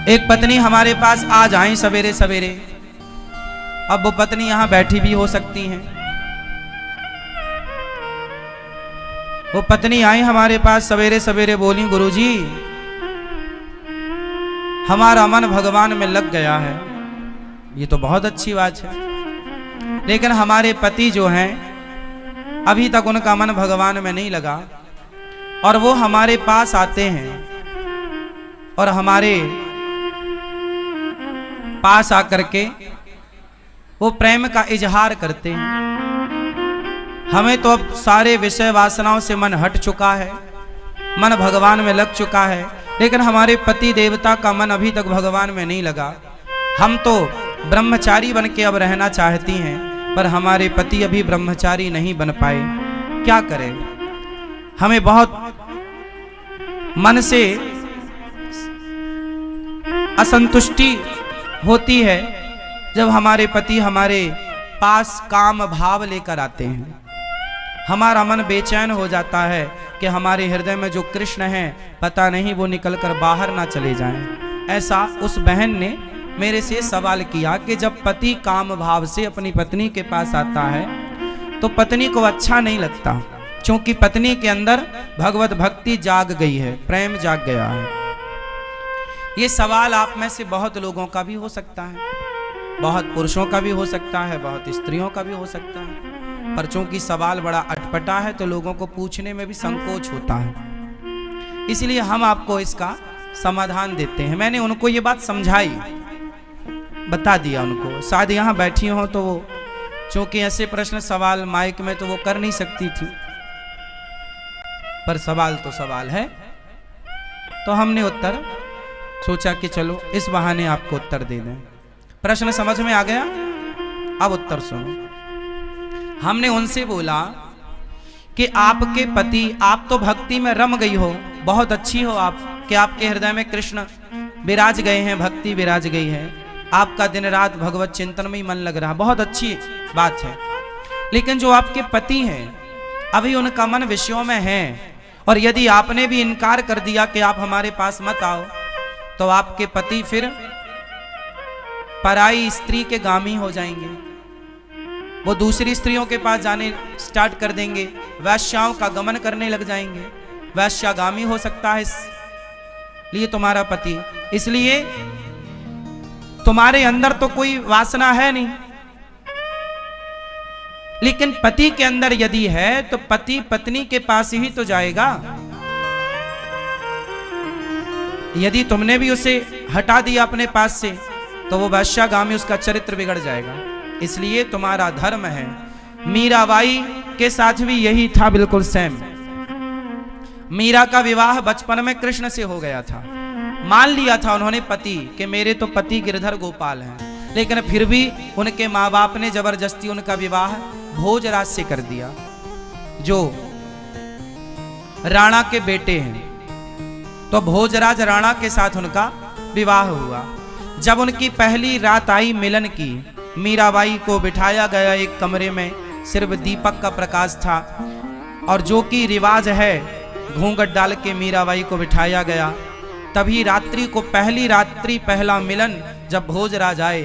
एक पत्नी हमारे पास आ जाए सवेरे सवेरे, अब वो पत्नी यहां बैठी भी हो सकती हैं, वो पत्नी आई हमारे पास सवेरे सवेरे, बोली गुरुजी हमारा मन भगवान में लग गया है, ये तो बहुत अच्छी बात है, लेकिन हमारे पति जो हैं अभी तक उनका मन भगवान में नहीं लगा, और वो हमारे पास आते हैं और हमारे पास आकर के वो प्रेम का इजहार करते हैं। हमें तो अब सारे विषय वासनाओं से मन हट चुका है, मन भगवान में लग चुका है, लेकिन हमारे पति देवता का मन अभी तक भगवान में नहीं लगा। हम तो ब्रह्मचारी बन के अब रहना चाहती हैं, पर हमारे पति अभी ब्रह्मचारी नहीं बन पाए, क्या करें। हमें बहुत मन से असंतुष्टि होती है जब हमारे पति हमारे पास काम भाव लेकर आते हैं। हमारा मन बेचैन हो जाता है कि हमारे हृदय में जो कृष्ण हैं पता नहीं वो निकलकर बाहर ना चले जाएं। ऐसा उस बहन ने मेरे से सवाल किया कि जब पति काम भाव से अपनी पत्नी के पास आता है तो पत्नी को अच्छा नहीं लगता, क्योंकि पत्नी के अंदर भगवत भक्ति जाग गई है, प्रेम जाग गया है। ये सवाल आप में से बहुत लोगों का भी हो सकता है, बहुत पुरुषों का भी हो सकता है, बहुत स्त्रियों का भी हो सकता है, पर चूंकि सवाल बड़ा अटपटा है तो लोगों को पूछने में भी संकोच होता है, इसलिए हम आपको इसका समाधान देते हैं। मैंने उनको ये बात समझाई, बता दिया उनको, शायद यहाँ बैठी हो तो वो चूंकि ऐसे प्रश्न सवाल माइक में तो वो कर नहीं सकती थी, पर सवाल तो सवाल है, तो हमने उत्तर सोचा कि चलो इस बहाने आपको उत्तर दे दें। प्रश्न समझ में आ गया? अब उत्तर सुनो। हमने उनसे बोला कि आपके पति, आप तो भक्ति में रम गई हो, बहुत अच्छी हो आप, कि आपके हृदय में कृष्ण विराज गए हैं, भक्ति विराज गई है, आपका दिन रात भगवत चिंतन में ही मन लग रहा, बहुत अच्छी बात है। लेकिन जो आपके पति हैं अभी उनका मन विषयों में है, और यदि आपने भी इनकार कर दिया कि आप हमारे पास मत आओ तो आपके पति फिर पराई स्त्री के गामी हो जाएंगे, वो दूसरी स्त्रियों के पास जाने स्टार्ट कर देंगे, वैश्याओं का गमन करने लग जाएंगे, वैश्यागामी हो सकता है इसलिए तुम्हारा पति, इसलिए तुम्हारे अंदर तो कोई वासना है नहीं, लेकिन पति के अंदर यदि है तो पति पत्नी के पास ही तो जाएगा। यदि तुमने भी उसे हटा दिया अपने पास से तो वो वैश्यागामी, उसका चरित्र बिगड़ जाएगा, इसलिए तुम्हारा धर्म है। मीराबाई के साथ भी यही था, बिल्कुल सेम। मीरा का विवाह बचपन में कृष्ण से हो गया था, मान लिया था उन्होंने पति कि मेरे तो पति गिरधर गोपाल हैं, लेकिन फिर भी उनके माँ बाप ने जबरदस्ती उनका विवाह भोजराज से कर दिया, जो राणा के बेटे हैं। तो भोजराज राणा के साथ उनका विवाह हुआ। जब उनकी पहली रात आई मिलन की, मीराबाई को बिठाया गया एक कमरे में, सिर्फ दीपक का प्रकाश था, और जो कि रिवाज है घूंघट डाल के मीराबाई को बिठाया गया। तभी रात्रि को, पहली रात्रि पहला मिलन जब भोजराज आए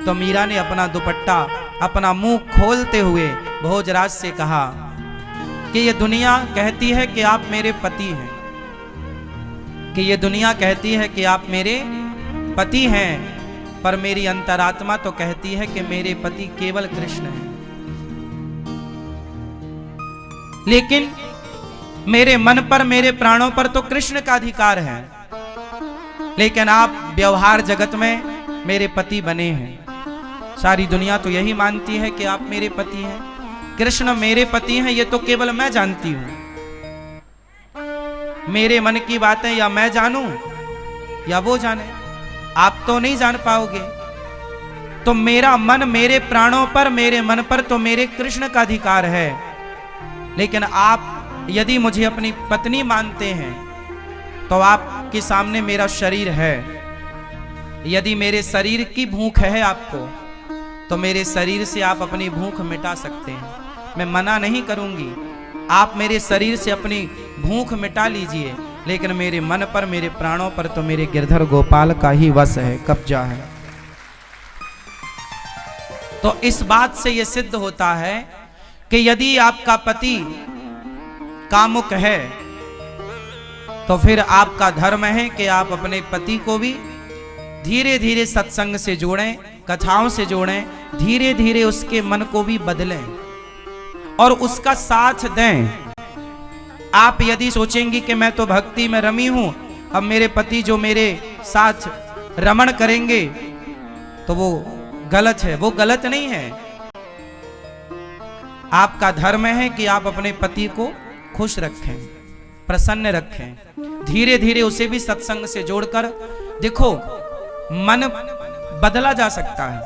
तो मीरा ने अपना दुपट्टा, अपना मुंह खोलते हुए भोजराज से कहा कि ये दुनिया कहती है कि आप मेरे पति हैं, कि ये दुनिया कहती है कि आप मेरे पति हैं, पर मेरी अंतरात्मा तो कहती है कि मेरे पति केवल कृष्ण हैं। लेकिन मेरे मन पर, मेरे प्राणों पर तो कृष्ण का अधिकार है, लेकिन आप व्यवहार जगत में मेरे पति बने हैं। सारी दुनिया तो यही मानती है कि आप मेरे पति हैं, कृष्ण मेरे पति हैं, ये तो केवल मैं जानती हूं। मेरे मन की बातें या मैं जानूं या वो जाने, आप तो नहीं जान पाओगे। तो मेरा मन, मेरे प्राणों पर, मेरे मन पर तो मेरे कृष्ण का अधिकार है, लेकिन आप यदि मुझे अपनी पत्नी मानते हैं तो आपके सामने मेरा शरीर है। यदि मेरे शरीर की भूख है आपको तो मेरे शरीर से आप अपनी भूख मिटा सकते हैं, मैं मना नहीं करूंगी, आप मेरे शरीर से अपनी भूख मिटा लीजिए, लेकिन मेरे मन पर, मेरे प्राणों पर तो मेरे गिरधर गोपाल का ही वश है, कब्जा है। तो इस बात से यह सिद्ध होता है कि यदि आपका पति कामुक है तो फिर आपका धर्म है कि आप अपने पति को भी धीरे धीरे सत्संग से जोड़ें, कथाओं से जोड़ें, धीरे धीरे उसके मन को भी बदलें और उसका साथ दें। आप यदि सोचेंगी कि मैं तो भक्ति में रमी हूं, अब मेरे पति जो मेरे साथ रमण करेंगे तो वो गलत है, वो गलत नहीं है। आपका धर्म है कि आप अपने पति को खुश रखें, प्रसन्न रखें, धीरे धीरे उसे भी सत्संग से जोड़कर। देखो, मन बदला जा सकता है,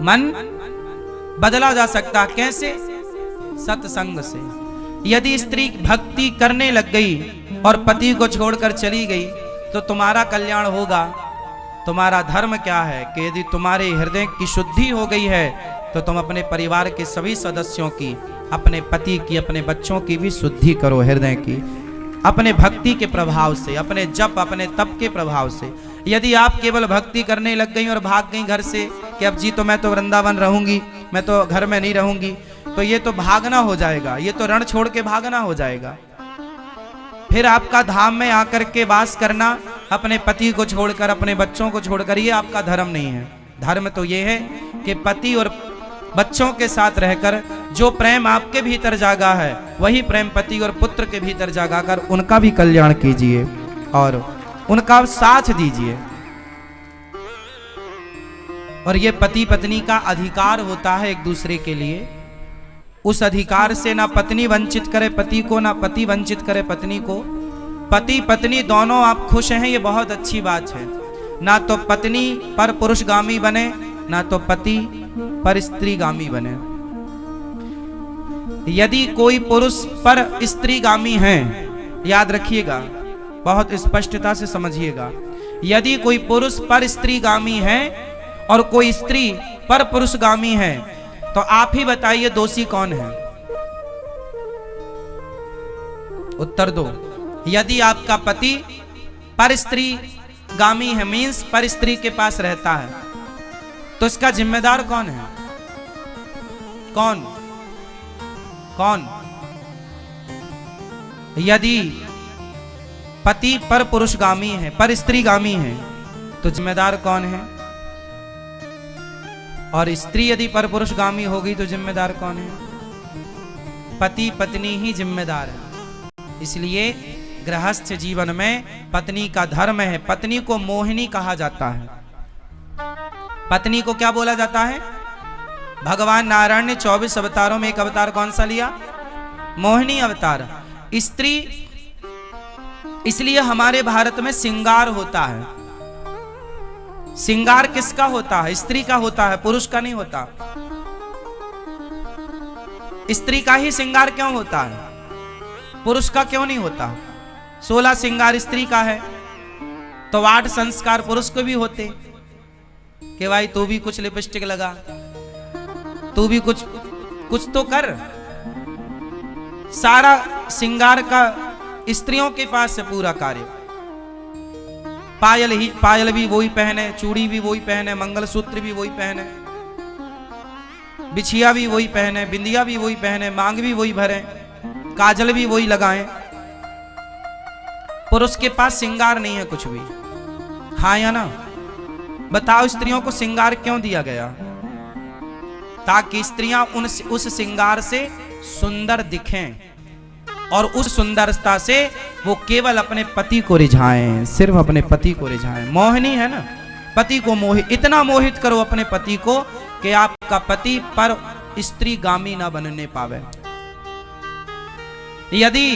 मन बदला जा सकता है। कैसे? सत्संग से। यदि स्त्री भक्ति करने लग गई और पति को छोड़कर चली गई तो तुम्हारा कल्याण होगा। तुम्हारा धर्म क्या है कि यदि तुम्हारे हृदय की शुद्धि हो गई है तो तुम अपने परिवार के सभी सदस्यों की, अपने पति की, अपने बच्चों की भी शुद्धि करो हृदय की, अपने भक्ति के प्रभाव से, अपने जप, अपने तप के प्रभाव से। यदि आप केवल भक्ति करने लग गई और भाग गई घर से कि अब जी तो मैं तो वृंदावन रहूंगी, मैं तो घर में नहीं रहूंगी, तो ये तो भागना हो जाएगा, ये तो रण छोड़ के भागना हो जाएगा। फिर आपका धाम में आकर के वास करना, अपने पति को छोड़कर, अपने बच्चों को छोड़कर, ये आपका धर्म नहीं है। धर्म तो ये है कि पति और बच्चों के साथ रहकर जो प्रेम आपके भीतर जागा है वही प्रेम पति और पुत्र के भीतर जागा कर उनका भी कल्याण कीजिए और उनका साथ दीजिए। और ये पति पत्नी का अधिकार होता है एक दूसरे के लिए। उस अधिकार से ना पत्नी वंचित करे पति को, ना पति वंचित करे पत्नी को। पति पत्नी दोनों आप खुश हैं, ये बहुत अच्छी बात है। ना तो पत्नी पर पुरुषगामी बने, ना तो पति पर स्त्रीगामी बने। यदि कोई पुरुष पर स्त्रीगामी है, याद रखिएगा, बहुत स्पष्टता से समझिएगा, यदि कोई पुरुष पर स्त्रीगामी है और कोई स्त्री पर पुरुषगामी है तो आप ही बताइए दोषी कौन है? उत्तर दो। यदि आपका पति पर स्त्रीगामी है, मीन्स पर स्त्री के पास रहता है, तो इसका जिम्मेदार कौन है? कौन? कौन? यदि पति पर पुरुषगामी है, पर स्त्रीगामी है, तो जिम्मेदार कौन है? और स्त्री यदि पर पुरुषगामी होगी तो जिम्मेदार कौन है? पति पत्नी ही जिम्मेदार है। इसलिए गृहस्थ जीवन में पत्नी का धर्म है। पत्नी को मोहिनी कहा जाता है। पत्नी को क्या बोला जाता है? भगवान नारायण ने 24 अवतारों में एक अवतार कौन सा लिया? मोहिनी अवतार। स्त्री, इसलिए हमारे भारत में श्रृंगार होता है। श्रृंगार किसका होता है? स्त्री का होता है, पुरुष का नहीं होता। स्त्री का ही श्रृंगार क्यों होता है? पुरुष का क्यों नहीं होता? 16 श्रृंगार स्त्री का है तो 8 संस्कार पुरुष को भी होते कि भाई तू भी कुछ लिपस्टिक लगा, तू भी कुछ तो कर। सारा श्रृंगार का स्त्रियों के पास है पूरा कार्य। पायल भी वही पहने, चूड़ी भी वही पहने, मंगलसूत्र भी वही पहने, बिछिया भी वही पहने, बिंदिया भी वही पहने, मांग भी वही भरे, काजल भी वही लगाएं। पुरुष के पास श्रृंगार नहीं है कुछ भी। हाँ या ना? बताओ, स्त्रियों को श्रृंगार क्यों दिया गया? ताकि स्त्रियां उस श्रृंगार से सुंदर दिखें और उस सुंदरता से वो केवल अपने पति को रिझाएं, सिर्फ अपने पति को रिझाएं। मोहिनी है ना, पति को इतना मोहित करो अपने पति को कि आपका पति पर स्त्रीगामी ना बनने पावे। यदि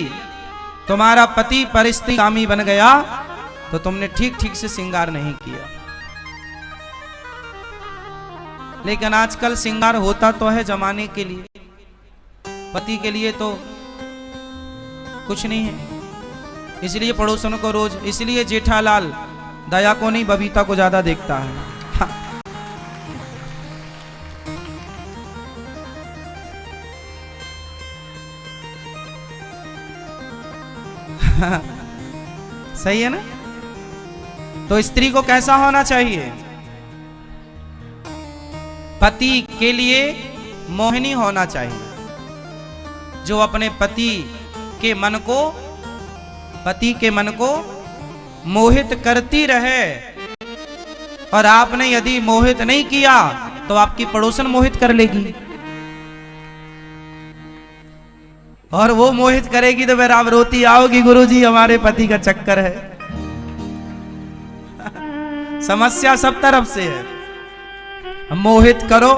तुम्हारा पति पर स्त्रीगामी बन गया तो तुमने ठीक ठीक से श्रृंगार नहीं किया। लेकिन आजकल श्रृंगार होता तो है जमाने के लिए, पति के लिए तो कुछ नहीं है। इसलिए पड़ोसन को रोज, इसलिए जेठालाल दया को नहीं बबीता को ज्यादा देखता है। हाँ। सही है ना? तो स्त्री को कैसा होना चाहिए? पति के लिए मोहिनी होना चाहिए, जो अपने पति के मन को मोहित करती रहे। और आपने यदि मोहित नहीं किया तो आपकी पड़ोसन मोहित कर लेगी, और वो मोहित करेगी तो फिर आप रोती आओगी, गुरुजी हमारे पति का चक्कर है। समस्या सब तरफ से है। मोहित करो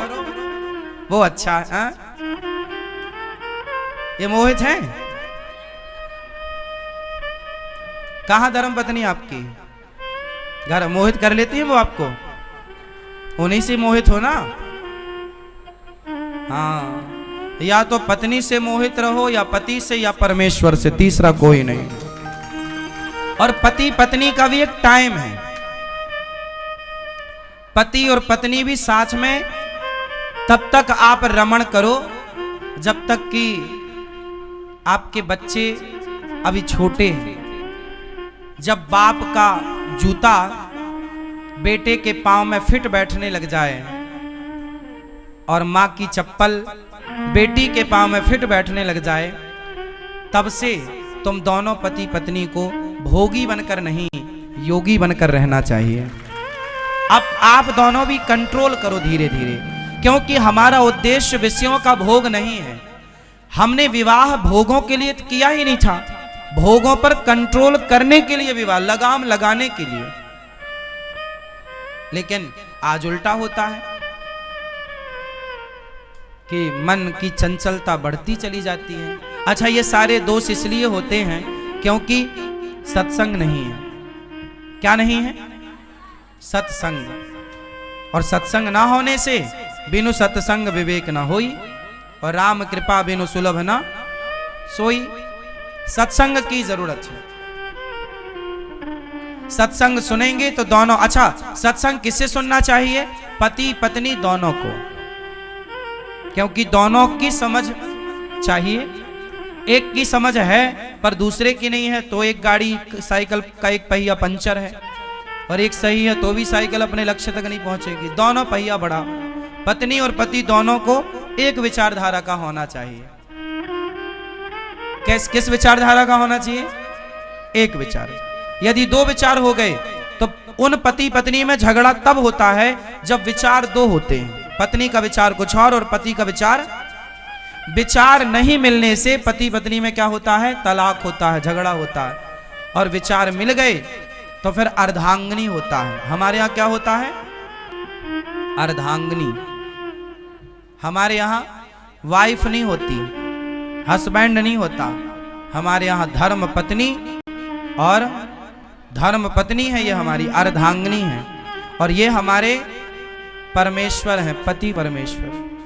वो अच्छा है। ये मोहित है? कहां धर्म पत्नी आपकी? घर मोहित कर लेती है वो आपको? उन्हीं से मोहित हो ना। हाँ, या तो पत्नी से मोहित रहो, या पति से, या परमेश्वर से, तीसरा कोई नहीं। और पति पत्नी का भी एक टाइम है। पति और पत्नी भी साथ में तब तक आप रमण करो जब तक कि आपके बच्चे अभी छोटे हैं। जब बाप का जूता बेटे के पांव में फिट बैठने लग जाए और माँ की चप्पल बेटी के पांव में फिट बैठने लग जाए, तब से तुम दोनों पति पत्नी को भोगी बनकर नहीं, योगी बनकर रहना चाहिए। अब आप दोनों भी कंट्रोल करो धीरे धीरे, क्योंकि हमारा उद्देश्य विषयों का भोग नहीं है। हमने विवाह भोगों के लिए किया ही नहीं था, भोगों पर कंट्रोल करने के लिए विवाह, लगाम लगाने के लिए। लेकिन आज उल्टा होता है कि मन की चंचलता बढ़ती चली जाती है। अच्छा, ये सारे दोष इसलिए होते हैं क्योंकि सत्संग नहीं है। क्या नहीं है? सत्संग। और सत्संग ना होने से बिनु सत्संग विवेक ना होई, और राम कृपा बिनु सुलभ ना सोई। सत्संग की जरूरत है। सत्संग सुनेंगे तो दोनों, अच्छा सत्संग किससे सुनना चाहिए? पति पत्नी दोनों को, क्योंकि दोनों की समझ चाहिए। एक की समझ है पर दूसरे की नहीं है, तो एक गाड़ी साइकिल का एक पहिया पंचर है, और एक सही है तो भी साइकिल अपने लक्ष्य तक नहीं पहुंचेगी। दोनों पहिया बड़ा। पत्नी और पति दोनों को एक विचारधारा का होना चाहिए। किस विचारधारा का होना चाहिए? एक विचार। यदि दो विचार हो गए तो उन पति पत्नी में झगड़ा तब होता है जब विचार दो होते हैं। पत्नी का विचार कुछ और पति का विचार नहीं मिलने से पति पत्नी में क्या होता है? तलाक होता है, झगड़ा होता है। और विचार मिल गए तो फिर अर्धांगिनी होता है। हमारे यहाँ क्या होता है? अर्धांगिनी। हमारे यहाँ वाइफ नहीं होती, हस्बैंड नहीं होता। हमारे यहाँ धर्म पत्नी, और धर्म पत्नी है, ये हमारी अर्धांगिनी है। और ये हमारे परमेश्वर हैं, पति परमेश्वर।